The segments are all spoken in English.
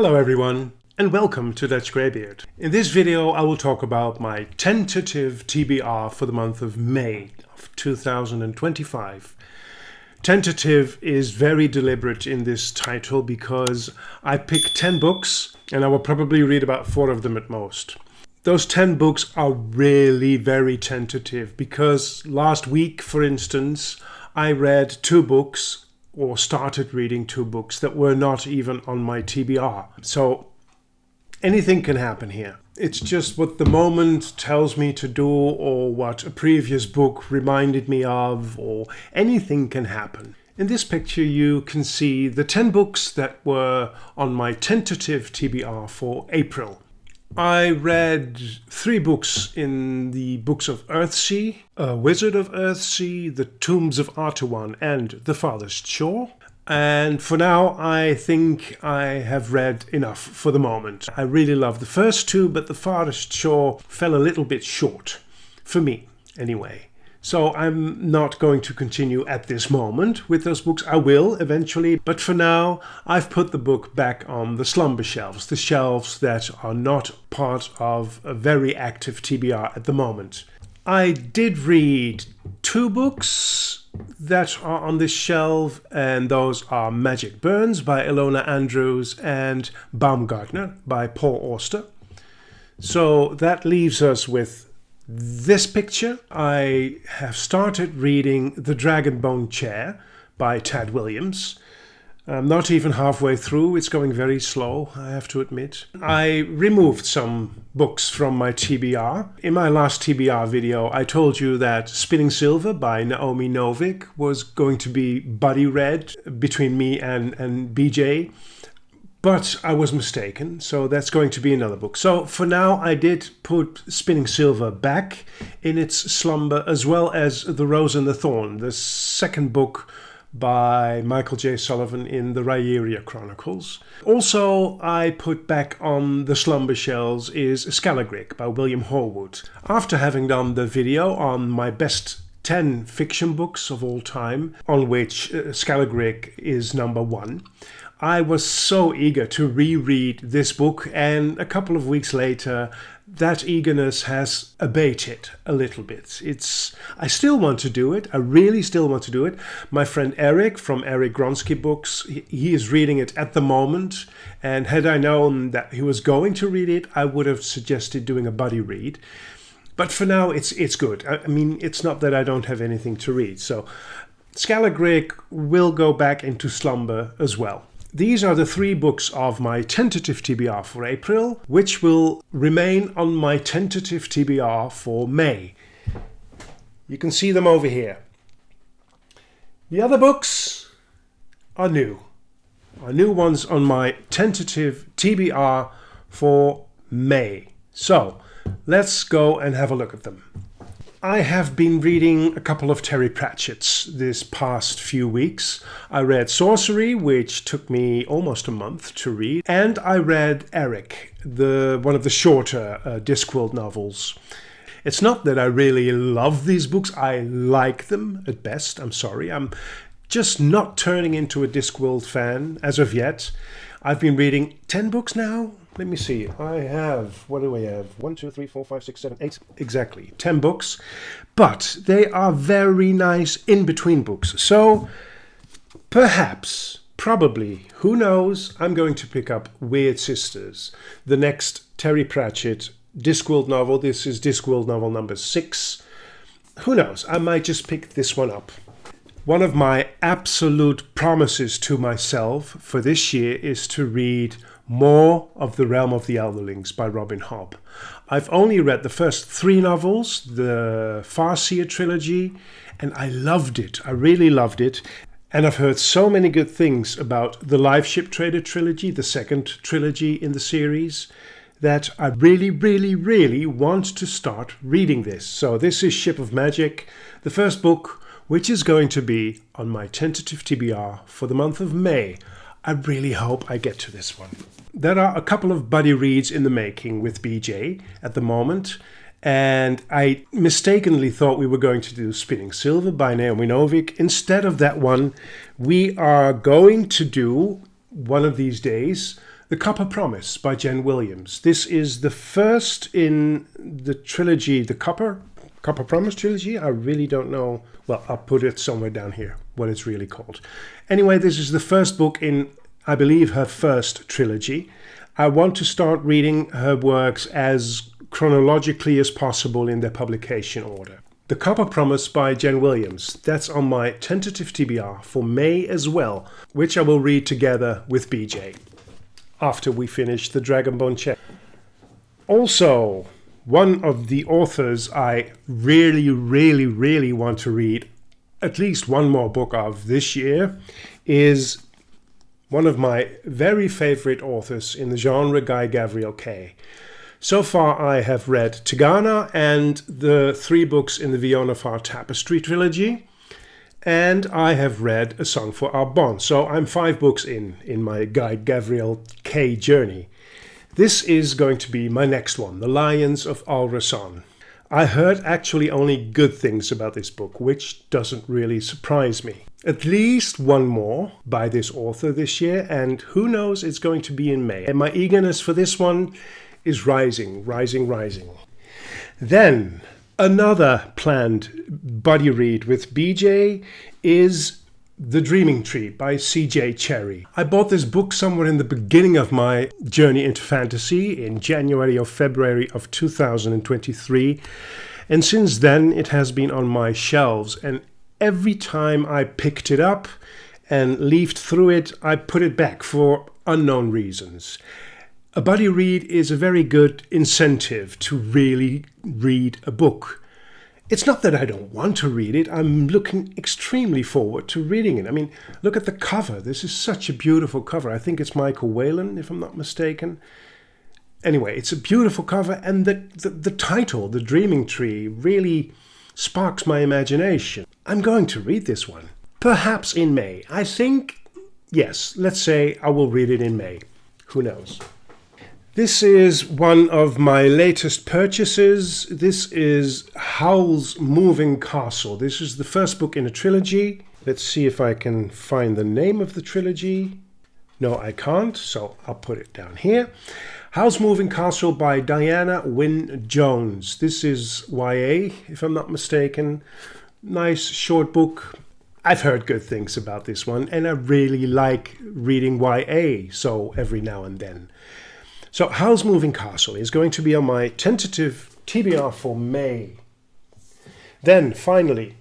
Hello everyone, and welcome to Dutch Greybeard. In this video I will talk about my tentative TBR for the month of May of 2025. Tentative is very deliberate in this title because I picked 10 books and I will probably read about 4 of them at most. Those 10 books are really very tentative because last week, for instance, I read 2 books or started reading 2 books that were not even on my TBR. So anything can happen here. It's just what the moment tells me to do or what a previous book reminded me of, or anything can happen. In this picture you can see the 10 books that were on my tentative TBR for April. I read 3 books in the Books of Earthsea, A Wizard of Earthsea, The Tombs of Artawan, and The Farthest Shore. And for now, I think I have read enough for the moment. I really love the first 2, but The Farthest Shore fell a little bit short, for me anyway. So I'm not going to continue at this moment with those books. I will eventually, but for now I've put the book back on the slumber shelves, the shelves that are not part of a very active TBR at the moment. I did read 2 books that are on this shelf, and those are Magic Burns by Ilona Andrews and Baumgartner by Paul Auster. So that leaves us with this picture. I have started reading The Dragonbone Chair by Tad Williams. I'm not even halfway through. It's going very slow, I have to admit. I removed some books from my TBR. In my last TBR video, I told you that Spinning Silver by Naomi Novik was going to be buddy read between me and BJ. But I was mistaken, so that's going to be another book. So for now, I did put Spinning Silver back in its slumber, as well as The Rose and the Thorn, the second book by Michael J. Sullivan in the Rieria Chronicles. Also, I put back on the slumber shelves is Scaligrig by William Horwood. After having done the video on my best 10 fiction books of all time, on which Scaligrig is number 1, I was so eager to reread this book, and a couple of weeks later that eagerness has abated a little bit. I still want to do it. I really still want to do it. My friend Erik from Erik Gronskei Books, he is reading it at the moment, and had I known that he was going to read it, I would have suggested doing a buddy read. But for now, it's good. I mean, it's not that I don't have anything to read. So Scaligrig will go back into slumber as well. These are the 3 books of my tentative TBR for April, which will remain on my tentative TBR for May. You can see them over here. The other books are new. Are new ones on my tentative TBR for May. So let's go and have a look at them. I have been reading a couple of Terry Pratchett's this past few weeks. I read Sorcery, which took me almost a month to read, and I read Eric, one of the shorter Discworld novels. It's not that I really love these books. I like them at best. I'm sorry. I'm just not turning into a Discworld fan as of yet. I've been reading 10 books now. Let me see. I have, what do I have? 1, 2, 3, 4, 5, 6, 7, 8. Exactly. 10 books. But they are very nice in-between books. So perhaps, probably, who knows, I'm going to pick up Weird Sisters, the next Terry Pratchett Discworld novel. This is Discworld novel number 6. Who knows? I might just pick this one up. One of my absolute promises to myself for this year is to read more of The Realm of the Elderlings by Robin Hobb. I've only read the first 3 novels, the Farseer trilogy, and I loved it. I really loved it. And I've heard so many good things about the Live Ship Trader trilogy, the second trilogy in the series, that I really, really, really want to start reading this. So this is Ship of Magic, the first book, which is going to be on my tentative TBR for the month of May. I really hope I get to this one. There are a couple of buddy reads in the making with BJ at the moment, and I mistakenly thought we were going to do Spinning Silver by Naomi Novik. Instead of that one, we are going to do, one of these days, The Copper Promise by Jen Williams. This is the first in the trilogy, the Copper Promise trilogy. I really don't know. Well, I'll put it somewhere down here, what it's really called. Anyway, this is the first book in, I believe, her first trilogy. I want to start reading her works as chronologically as possible in their publication order. The Copper Promise by Jen Williams. That's on my tentative TBR for May as well, which I will read together with BJ after we finish the Dragonbone Chain. Also, one of the authors I really want to read at least one more book of this year is one of my very favorite authors in the genre, Guy Gavriel Kay. So far I have read Tigana and the 3 books in the Vionifar Tapestry trilogy, and I have read A Song for Arbonne. So I'm 5 books in my Guy Gavriel Kay journey. This is going to be my next one, The Lions of Al-Rassan. I heard actually only good things about this book, which doesn't really surprise me. At least one more by this author this year, and who knows, it's going to be in May. And my eagerness for this one is rising. Then, another planned buddy read with BJ is The Dreaming Tree by C.J. Cherryh. I bought this book somewhere in the beginning of my journey into fantasy in January or February of 2023. And since then, it has been on my shelves. And every time I picked it up and leafed through it, I put it back for unknown reasons. A buddy read is a very good incentive to really read a book. It's not that I don't want to read it. I'm looking extremely forward to reading it. I mean, look at the cover. This is such a beautiful cover. I think it's Michael Whelan, if I'm not mistaken. Anyway, it's a beautiful cover, and the title, The Dreaming Tree, really sparks my imagination. I'm going to read this one. Perhaps in May. I think, yes, let's say I will read it in May. Who knows? This is one of my latest purchases. This is Howl's Moving Castle. This is the first book in a trilogy. Let's see if I can find the name of the trilogy. No, I can't, so I'll put it down here. Howl's Moving Castle by Diana Wynne Jones. This is YA, if I'm not mistaken. Nice short book. I've heard good things about this one, and I really like reading YA, so every now and then. So Howl's Moving Castle is going to be on my tentative TBR for May. Then finally,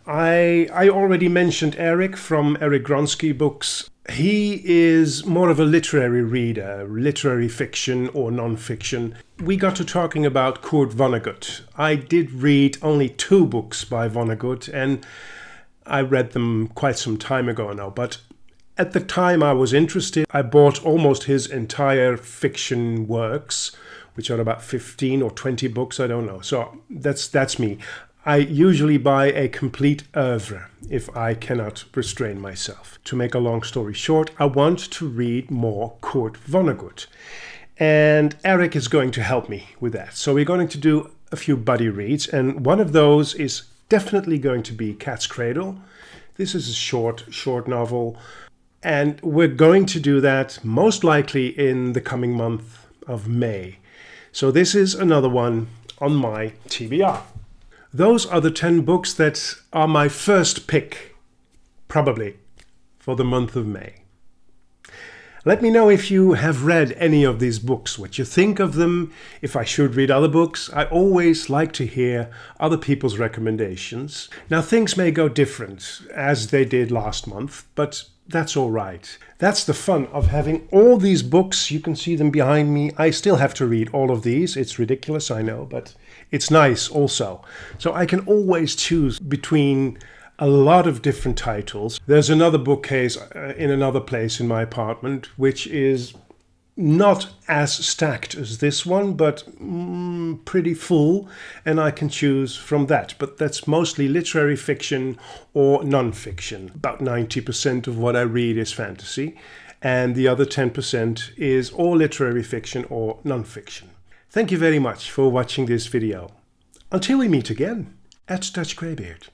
I already mentioned Erik from Erik Gronskei books. He is more of a literary reader, literary fiction or non-fiction. We got to talking about Kurt Vonnegut. I did read only 2 books by Vonnegut, and I read them quite some time ago now, but at the time I was interested. I bought almost his entire fiction works, which are about 15 or 20 books, I don't know. So that's me. I usually buy a complete oeuvre if I cannot restrain myself. To make a long story short, I want to read more Kurt Vonnegut. And Erik is going to help me with that. So we're going to do a few buddy reads, and one of those is definitely going to be Cat's Cradle. This is a short novel. And we're going to do that most likely in the coming month of May. So this is another one on my TBR. Those are the 10 books that are my first pick, probably, for the month of May. Let me know if you have read any of these books, what you think of them, if I should read other books. I always like to hear other people's recommendations. Now, things may go different, as they did last month, but that's all right. That's the fun of having all these books. You can see them behind me. I still have to read all of these. It's ridiculous, I know, but it's nice also. So I can always choose between a lot of different titles. There's another bookcase in another place in my apartment, which is not as stacked as this one, but pretty full, and I can choose from that. But that's mostly literary fiction or non-fiction. About 90% of what I read is fantasy, and the other 10% is all literary fiction or non-fiction. Thank you very much for watching this video. Until we meet again at Dutch Greybeard.